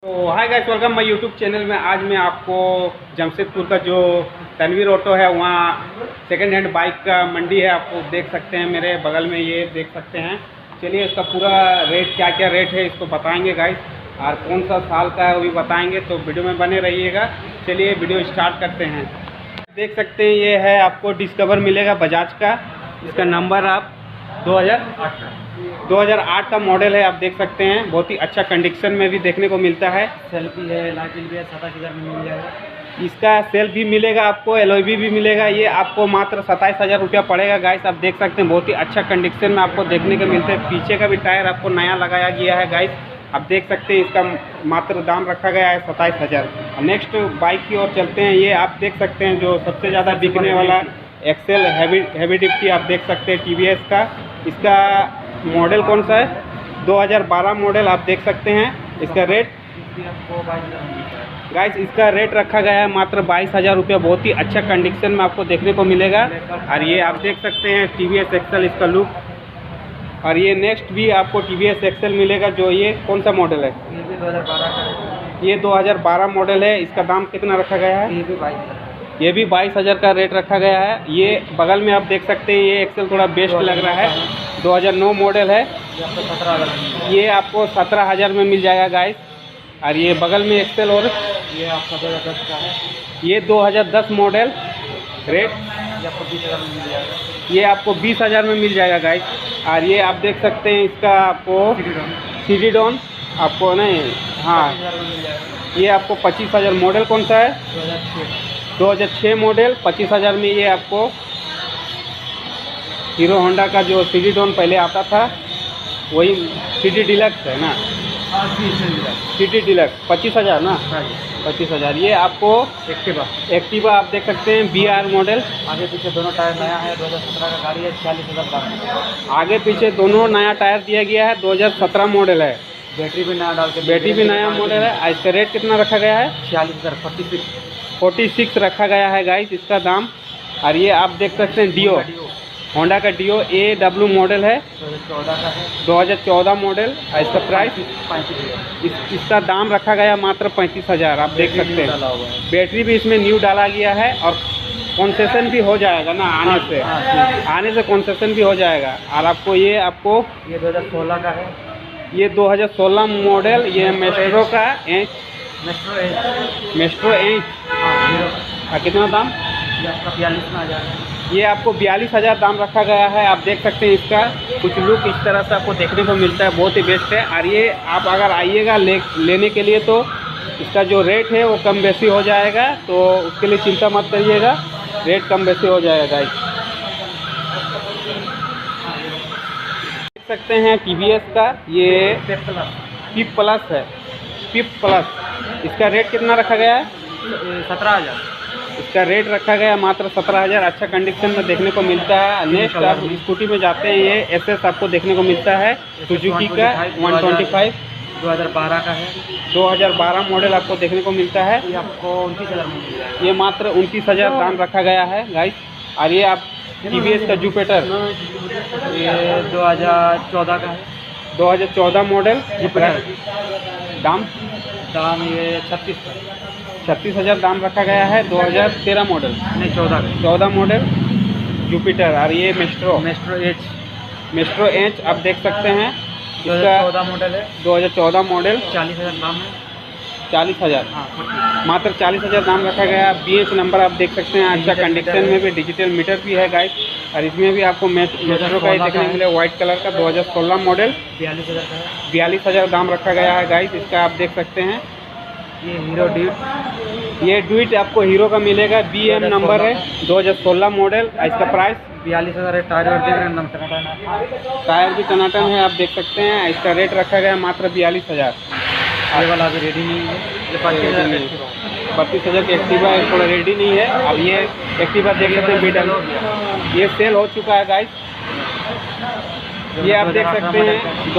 तो hi guys, welcome my YouTube channel में। आज मैं आपको जमशेदपुर का जो तनवीर ऑटो है वहाँ सेकंड हैंड बाइक का मंडी है, आपको देख सकते हैं मेरे बगल में, ये देख सकते हैं। चलिए इसका पूरा रेट, क्या क्या रेट है इसको बताएंगे गाइस, और कौन सा साल का है वो भी बताएंगे, तो वीडियो में बने रहिएगा। चलिए वीडियो स्टार्ट करते हैं। देख सकते हैं ये है, आपको डिस्कवर मिलेगा बजाज का। इसका नंबर आप 2008 का मॉडल है, आप देख सकते हैं। बहुत ही अच्छा कंडीशन में भी देखने को मिलता है। सेल्फी है, लाइटिंग भी है, 27,000 में मिल जाएगा। इसका सेल्फ भी मिलेगा आपको, एलओवी भी मिलेगा। ये आपको मात्र 27,000 रुपया पड़ेगा गाइस। आप देख सकते हैं बहुत ही अच्छा कंडीशन में आपको देखने को मिलता है। पीछे का भी टायर आपको नया लगाया गया है गाइस, आप देख सकते हैं। इसका मात्र दाम रखा गया है 27,000। नेक्स्ट बाइक की ओर चलते हैं। ये आप देख सकते हैं जो सबसे ज़्यादा बिकने वाला एक्सेल हैवी डिप्टी, आप देख सकते हैं टीवीएस का। इसका मॉडल कौन सा है? 2012 मॉडल, आप देख सकते हैं। इसका रेट गाइस, इसका रेट रखा गया है मात्र 22,000 रुपया। बहुत ही अच्छा कंडीशन में आपको देखने को मिलेगा। और ये आप देख सकते हैं टीवीएस एक्सेल, इसका लुक। और ये नेक्स्ट भी आपको टीवीएस एक्सेल मिलेगा। जो ये कौन सा मॉडल है? ये भी 2012 का है। ये 2012 मॉडल है। इसका दाम कितना रखा गया है? ये भी 22,000 का रेट रखा गया है। ये बगल में आप देख सकते हैं, ये एक्सेल थोड़ा बेस्ट लग रहा है। 2009 मॉडल है। ये आपको 17,000 में मिल जाएगा गाइस। और ये बगल में एक्सेल, और ये आपका 2010 का है। ये 2010 मॉडल। रेट ये आपको 20,000 में मिल जाएगा। ये आपको 20,000 में मिल जाएगा गाइस। और ये आप देख सकते हैं, इसका आपको सीडीडॉन आपको नहीं, हाँ, 25,000 में मिल जाएगा। ये आपको 25,000। मॉडल कौन सा है? 2006 मॉडल। 25,000 में ये आपको हीरो होंडा का जो सीडीडॉन पहले आता था, वही सिटी डिलक्स है ना? सिटी डिलक्स 25,000 ना? 25,000। ये आपको एक्टिवा आप देख सकते हैं, BR मॉडल। आगे पीछे दोनों टायर नया है, 2017 का गाड़ी है। 40,000 दाम। आगे पीछे दोनों नया टायर दिया गया है। 2017 मॉडल है। बैटरी भी नया डाल के, बैटरी भी नया मॉडल है। इसका रेट कितना रखा गया है? 46,000, 46 रखा गया है गाइस इसका दाम। और ये आप देख सकते हैं डियो, होंडा का डियो AW मॉडल है। 2014 का है। 2014 मॉडल। और इसका प्राइस, 35,000। इसका दाम रखा गया मात्र 35,000। आप देख सकते हैं बैटरी भी इसमें न्यू डाला गया है। और कॉन्सेशन भी हो जाएगा ना आने से कॉन्सेशन भी हो जाएगा। और आपको ये 2016 का है। ये 2016 मॉडल। ये मेस्ट्रो का मेस्ट्रो एच। कितना दाम? ये आपका 42 में आ जाएगा। ये आपको 42,000 दाम रखा गया है। आप देख सकते हैं इसका कुछ लुक इस तरह से आपको देखने को मिलता है, बहुत ही बेस्ट है। और ये आप अगर आइएगा लेने के लिए, तो इसका जो रेट है वो कम बेसी हो जाएगा, तो उसके लिए चिंता मत करिएगा, रेट कम बेसी हो जाएगा गाइस। देख सकते हैं TVS का ये पिप प्लस है, पिप प्लस। इसका रेट कितना रखा गया है? 17,000। इसका रेट रखा गया मात्र 17,000। अच्छा कंडीशन में देखने को मिलता है। नेक्स्ट आप स्कूटी में जाते हैं, ये SS आपको देखने को मिलता है, सुजुकी का 125। 2012 का है। 2012 मॉडल आपको देखने को मिलता है। ये आपको 29,000 में मिल जाएगा। ये मात्र 29,000 दाम रखा गया है गाइस। और ये आप TVS का जुपिटर, ये 2014 का है। 2014 मॉडल। दाम ये 36 का। 36,000 दाम रखा गया है। 2013 मॉडल, नहीं 14 मॉडल जुपिटर। और ये मेस्ट्रो एच आप देख सकते हैं। इसका 2014 मॉडल है। 2014 मॉडल। 40,000 दाम है। 40,000, हाँ, मात्र 40,000 दाम रखा गया। BH नंबर आप देख सकते हैं। अच्छा कंडीशन में भी, डिजिटल मीटर भी है गाइस। और इसमें भी आपको मेट्रो का ही देखने को मिले, व्हाइट कलर का। 2016 मॉडल। 42,000 का है। 42,000 दाम रखा गया है गाइस इसका। आप देख सकते हैं ये हीरो ड्यूट। ये ड्यूट आपको हीरो का मिलेगा, BM नंबर है। 2016 मॉडल। इसका प्राइस 42,000 है। टायर और देख रहे हैं, टायर भी टनाटन है, आप देख सकते हैं। इसका रेट रखा गया मात्र 42,000। ये वाला अभी रेडी नहीं है। ये 32,000 की एक्टिवा है, थोड़ा रेडी नहीं है। अब ये एक्टिवा देख सकते हैं, बीटल ये सेल हो चुका है गाइस। ये आप देख सकते हैं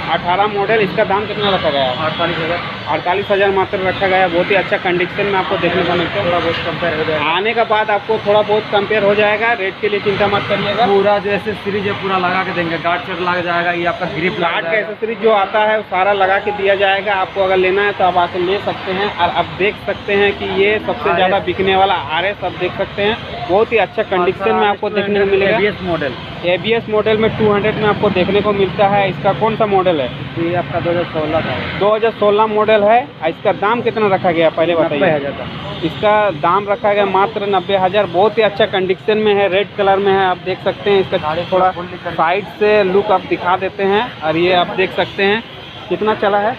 18 मॉडल, इसका दाम कितना रखा गया है? 48,000। 48,000 मात्र रखा गया है। बहुत ही अच्छा कंडीशन में आपको देखने को मिलता है। थोड़ा बहुत कंपेयर हो जाएगा। आने के बाद आपको थोड़ा बहुत कंपेयर हो जाएगा। रेट के लिए चिंता मत करिएगा। पूरा जो एसेसरीज है पूरा लगा के देंगे। गार्ड सेट लग जाएगा, ये आपका ग्रिप गार्ड का एसेसरीज जो आता है वो सारा लगा के दिया जाएगा। आपको अगर लेना है तो आप आके ले सकते हैं। और आप देख सकते हैं कि ये सबसे ज़्यादा बिकने वाला RS आप देख सकते हैं। बहुत ही अच्छा कंडीशन में आपको देखने को मिलेगा। ABS मॉडल, ABS मॉडल में 200 में आपको देखने को मिलता है। इसका कौन सा मॉडल है? ये आपका 2016 का है। 2016 मॉडल है। इसका दाम कितना रखा गया पहले बताइए? 90,000 का। इसका दाम रखा गया मात्र 90,000। बहुत ही अच्छा कंडीशन में है, रेड कलर में है। आप देख सकते हैं। इसका थोड़ा साइड से लुक आप दिखा देते हैं। और ये आप देख सकते हैं कितना चला है।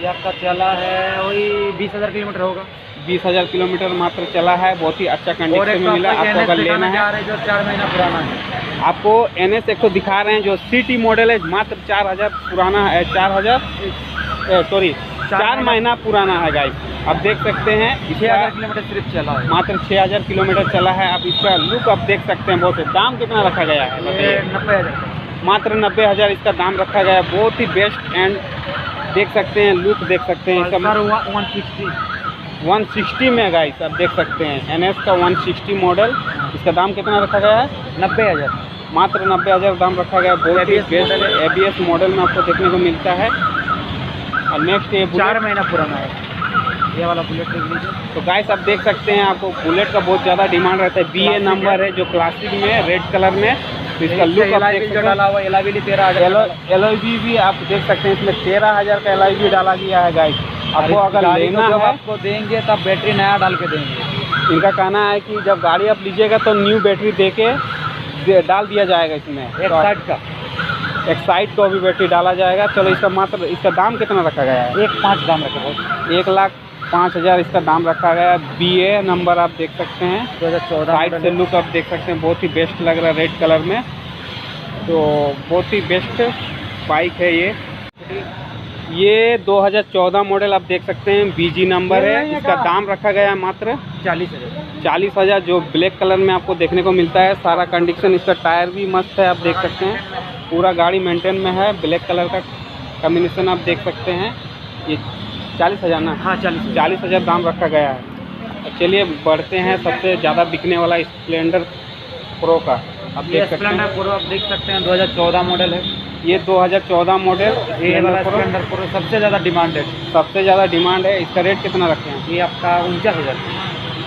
ये आपका चला है वही 20,000 किलोमीटर होगा। 20,000 किलोमीटर मात्र चला है। बहुत ही अच्छा और कंडीशन एक में मिला। आपको अगर लेना है, जो 4 महीना पुराना है, आपको NS 100 दिखा रहे हैं जो CT मॉडल है। मात्र 4,000 पुराना है। 4 महीना पुराना है गाइस। आप देख सकते हैं 6,000 किलोमीटर सिर्फ चला है। मात्र 6,000 किलोमीटर चला है। आप इसका लुक आप देख सकते हैं। बहुत है। दाम कितना रखा गया है ये बताइए? 90,000। मात्र 90,000 इसका दाम रखा गया है। बहुत ही बेस्ट एंड देख सकते हैं, लुक देख सकते हैं। इसका 160 में गाइस आप देख सकते हैं। NS का 160 मॉडल। इसका दाम कितना रखा गया है? 90,000। मात्र 90,000 दाम रखा गया है। बहुत ही बेस्ट है। ABS मॉडल में आपको देखने को मिलता है। और नेक्स्ट ये 4 महीना पुराना है। ये वाला बुलेट देख लीजिए। तो गाइस आप देख सकते हैं। आपको बुलेट का बहुत ज़्यादा डिमांड रहता है। BA नंबर है जो क्लासिक में रेड कलर में। तो इसका लुक आप देख सकते हैं। डाला हुआ LIV 13,000। LIV भी आप देख सकते हैं। इसमें 13,000 का LIV डाला गया है गाइस। आपको अगर लेना है आपको देंगे तब बैटरी नया डाल के देंगे। इनका कहना है कि जब गाड़ी आप लीजिएगा तो न्यू बैटरी दे के डाल दिया जाएगा इसमें। एक साइड को भी बैटरी डाला जाएगा। चलो इसका दाम कितना रखा गया है? 1,5 दाम रखा है। 1,05,000 इसका दाम रखा गया है। BA नंबर आप देख सकते हैं। 2014 साइड से लुक आप देख सकते हैं। बहुत ही बेस्ट लग रहा है रेड कलर में। तो बहुत ही बेस्ट बाइक है ये 2014 मॉडल आप देख सकते हैं। BG नंबर है। इसका दाम रखा गया है मात्र 40,000 जो ब्लैक कलर में आपको देखने को मिलता है। सारा कंडीशन, इसका टायर भी मस्त है। आप देख सकते हैं पूरा गाड़ी मेंटेन में है। ब्लैक कलर का कॉम्बिनेशन आप देख सकते हैं। ये 40,000 ना? हाँ 40,000 दाम रखा गया है। चलिए बढ़ते हैं सबसे ज़्यादा बिकने वाला स्प्लेंडर प्रो का। आप देख सकते हैं। स्प्लेंडर प्रो आप देख सकते हैं 2014 मॉडल है। ये 2014 मॉडल ये वाला स्प्लेंडर प्रो सबसे ज़्यादा डिमांडेड। सबसे ज़्यादा डिमांड है। इसका रेट कितना रखे हैं? ये आपका 49,000।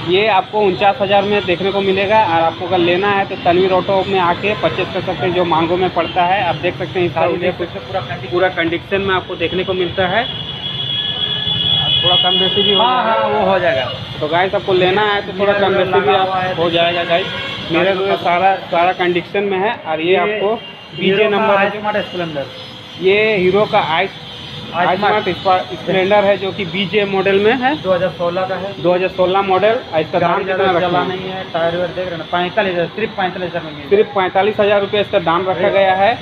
ये आपको 49,000 में देखने को मिलेगा। और आपको अगर लेना है तो तनवीर ऑटो में आके परचेस कर सकते हैं जो मांगो में पड़ता है। आप देख सकते हैं इसका पूरा कंडीशन में आपको देखने को मिलता है। थोड़ा कम बेसी भी वो हो जाएगा। तो गाइस आपको लेना है तो थोड़ा कम बेसी भी हो जाएगा गाइस। मेरे तो सारा कंडीशन में है। और ये आपको BJ नंबर है। स्प्लेंडर ये हीरो का स्मार्ट स्प्लेंडर है जो कि BJ मॉडल में है। 2016 का है। 2016 मॉडल। इसका दाम कितना रखा नहीं है? टायर वेयर देख रहे हैं 45,000। सिर्फ 45,000 में सिर्फ 45,000 रुपये इसका दाम रखा गया है।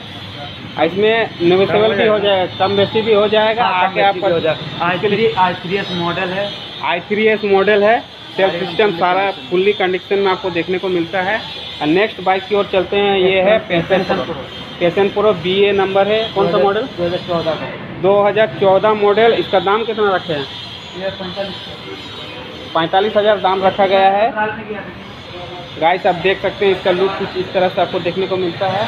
इसमें नेगोशिएबल भी हो जाएगा, कम बेसी भी हो जाएगा। आके आपका i3s मॉडल है। i3s मॉडल है। सेल्फ सिस्टम सारा फुल्ली कंडीशन में आपको देखने को मिलता है। और नेक्स्ट बाइक की ओर चलते हैं। ये है पैशन प्रो BA नंबर है। कौन सा मॉडल? 2014 का। 2014 मॉडल। इसका दाम कितना रखे हैं? ये 45,000 दाम रखा गया है। गाइस आप देख सकते हैं इसका लुक कुछ इस तरह से आपको देखने को मिलता है।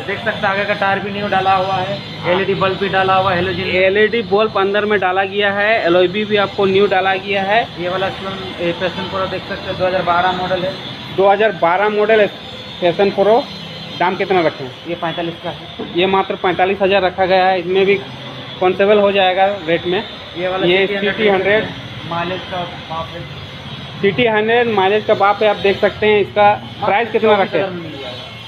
देख सकते हैं आगे का टायर भी न्यू डाला हुआ है। LED बल्ब भी डाला हुआ है। LED बल्ब अंदर में डाला गया है। LOB भी आपको न्यू डाला गया है। ये वाला पैशन प्रो देख सकते हैं 2012 मॉडल है। 2012 मॉडल है पैशन प्रो। दाम कितना रखें? ये 45 का है। ये मात्र 45,000 रखा गया है। इसमें भी कॉन्सेबल हो जाएगा रेट में। ये वाला सिटी 100 माइलेज का बाप है। सिटी 100 माइलेज का बाप है। आप देख सकते हैं। इसका प्राइस कितना रखे?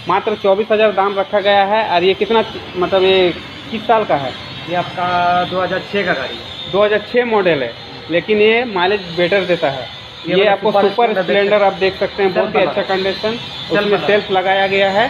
मात्र 24,000 दाम रखा गया है। और ये कितना मतलब ये किस साल का है? ये आपका 2006 का गाड़ी है। 2006 मॉडल है। लेकिन ये माइलेज बेटर देता है। ये आपको सुपर स्प्लेंडर आप देख सकते हैं। बहुत ही अच्छा कंडीशन, उसमें सेल्फ लगाया गया है।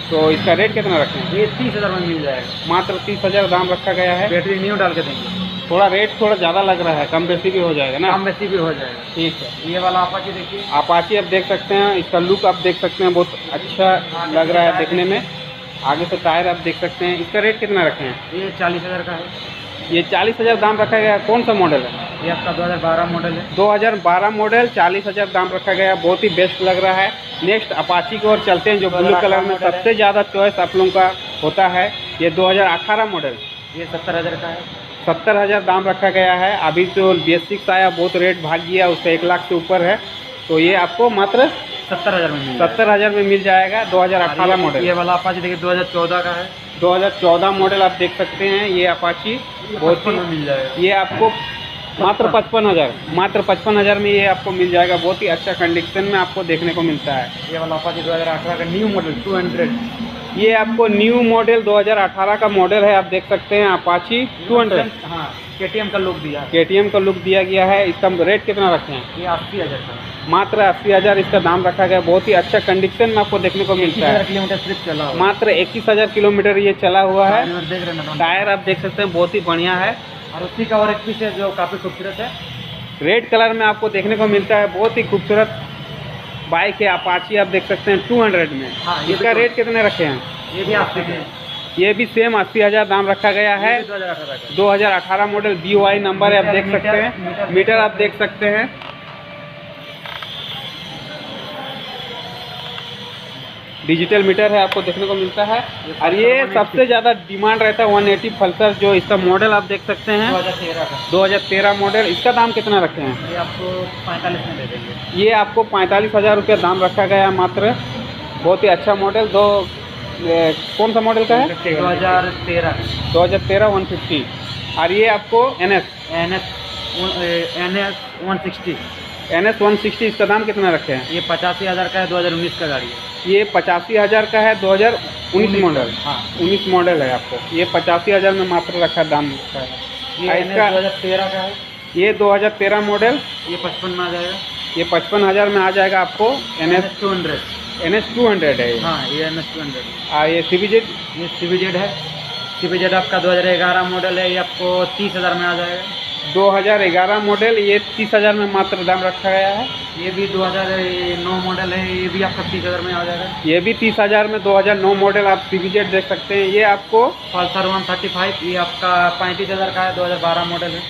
तो इसका रेट कितना रखें? ये 30,000 में मिल जाएगा। मात्र 30,000 दाम रखा गया है। बैटरी न्यू डाल के देंगे। थोड़ा रेट थोड़ा ज़्यादा लग रहा है, कम बेसी भी हो जाएगा ना? कम बेसी भी हो जाएगा। ठीक है। ये वाला अपाची देखिए। अपाची आप देख सकते हैं। इसका लुक आप देख सकते हैं। बहुत अच्छा लग रहा है देखने में। आगे से टायर आप देख सकते हैं। इसका रेट कितना रखे हैं? ये 40,000 का है। ये 40,000 दाम रखा गया। कौन सा मॉडल है? ये आपका 2012 मॉडल है। 2012 मॉडल, 40,000 दाम रखा गया। बहुत ही बेस्ट लग रहा है। नेक्स्ट अपाची की ओर चलते हैं, जो ब्लू कलर में सबसे ज़्यादा चॉइस आप लोगों का होता है। ये 2018 मॉडल, ये 70,000 का है। 70,000 दाम रखा गया है। अभी तो BS6 आया, बहुत रेट भाग गया, उससे 1 लाख से ऊपर है। तो ये आपको मात्र 70,000 में मिल 70,000 में मिल जाएगा। 2018 मॉडल। ये वाला अपाची देखिए 2014 का है। 2014 मॉडल आप देख सकते हैं। ये अपाची बहुत में मिल जाएगा। ये आपको मात्र 55,000 में ये आपको मिल जाएगा। बहुत ही अच्छा कंडीशन में आपको देखने को मिलता है। ये वाला अपाची 2018 का न्यू मॉडल 200। ये आपको न्यू मॉडल 2018 का मॉडल है। आप देख सकते हैं अपाची 200। हाँ, KTM का लुक दिया है। KTM का लुक दिया गया है। इसका रेट कितना रखे हैं? ये 80,000 का है। मात्र 80,000 इसका दाम रखा गया। बहुत ही अच्छा कंडीशन में आपको देखने को मिलता है। 21,000 किलोमीटर सिर्फ चला हुआ। मात्र 21,000 किलोमीटर ये चला हुआ है। देख रहे हैं टायर आप देख सकते हैं, बहुत ही बढ़िया है। और उसी का और एक पीस है जो काफ़ी खूबसूरत है। रेड कलर में आपको देखने को मिलता है। बहुत ही खूबसूरत बाइक है अपाची, आप देख सकते हैं 200 में। हाँ, ये इसका रेट कितने रखे हैं? ये भी 80 के हैं। ये भी सेम 80,000 दाम रखा गया है। 2018 मॉडल BY नंबर है, आप देख सकते हैं। मीटर आप देख सकते हैं। डिजिटल मीटर है, आपको देखने को मिलता है। और ये सबसे ज़्यादा डिमांड रहता है 180 पल्सर, जो इसका मॉडल आप देख सकते हैं 2013 मॉडल। इसका दाम कितना रखे हैं? ये आपको 45 में दे देंगे। ये आपको 45,000 रुपये दाम रखा गया मात्र। बहुत ही अच्छा मॉडल। कौन सा मॉडल का है? 2013 150। और ये आपको NS 160। इसका दाम कितना रखे हैं? ये 85,000 का है। 2019 का गाड़ी है। ये 85,000 का है। 2019 मॉडल। हाँ, 19 मॉडल है आपको। ये 85,000 में मात्र रखा दाम रखा है। ये इसका 2013 का है। ये 2013 मॉडल। ये 55 में आ जाएगा। ये 55,000 में आ जाएगा आपको। NS 200 है। हाँ, ये NS 200। ये CBZ। ये CBZ है। CBZ आपका 2011 मॉडल है। ये आपको 30,000 में आ जाएगा। 2011 मॉडल, ये 30,000 में मात्र दाम रखा गया है। ये भी 2009 मॉडल है। ये भी आपका 30,000 में आ जाएगा। ये भी 30,000 में 2009 मॉडल आप CBZ देख सकते हैं। ये आपको पल्सर 135, ये आपका 35,000 का है। 2012 मॉडल है।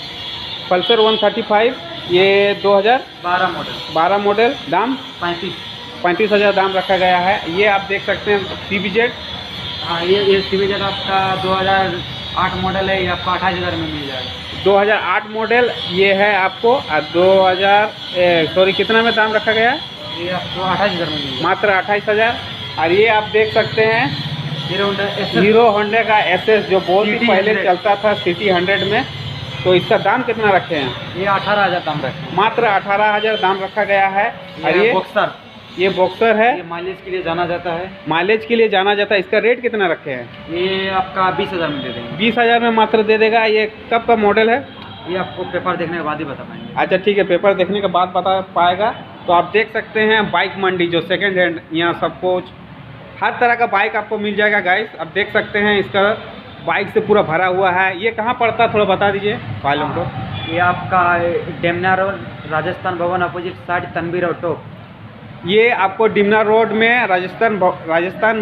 पल्सर 135, ये 2012 मॉडल, दाम 35,000 दाम रखा गया है। ये आप देख सकते हैं CBZ। हाँ, ये CBZ आपका 2008 मॉडल है। ये आपका 28,000 में मिल जाएगा। 2008 मॉडल ये है आपको। कितना में दाम रखा गया है? ये आपको 28,000 में मिल जाएगा। मात्र 28,000। और ये आप देख सकते हैं हीरो होंडा का SS, जो बहुत ही पहले चलता था सिटी 100 में। तो इसका दाम कितना रखे हैं? ये 18,000 दाम रखे हैं। मात्र 18,000 दाम रखा गया है। और ये बॉक्सर है। ये माइलेज के लिए जाना जाता है। माइलेज के लिए जाना जाता है। इसका रेट कितना रखे हैं? ये आपका 20,000 में दे देंगे। 20,000 में मात्र दे देगा। ये कब का मॉडल है? ये आपको पेपर देखने के बाद ही बता पाएंगे। अच्छा ठीक है, पेपर देखने के बाद बता पाएगा। तो आप देख सकते हैं बाइक मंडी, जो सेकंड हैंड, यहाँ सब कुछ हर तरह का बाइक आपको मिल जाएगा गाइस। आप देख सकते हैं इसका बाइक से पूरा भरा हुआ है। ये कहाँ पड़ता है, थोड़ा बता दीजिए भाइयों को। ये आपका डेमना रोड, राजस्थान भवन अपोजिट साइड, तनवीर ऑटो। ये आपको डिमना रोड में राजस्थान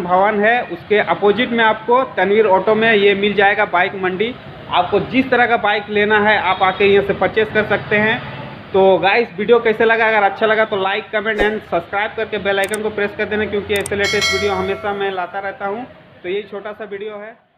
भवन है, उसके अपोजिट में आपको तनवीर ऑटो में ये मिल जाएगा बाइक मंडी। आपको जिस तरह का बाइक लेना है आप आके यहाँ से परचेस कर सकते हैं। तो गाइस, वीडियो कैसे लगा? अगर अच्छा लगा तो लाइक, कमेंट एंड सब्सक्राइब करके बेल आइकन को प्रेस कर देना, क्योंकि ऐसे लेटेस्ट वीडियो हमेशा मैं लाता रहता हूँ। तो ये छोटा सा वीडियो है।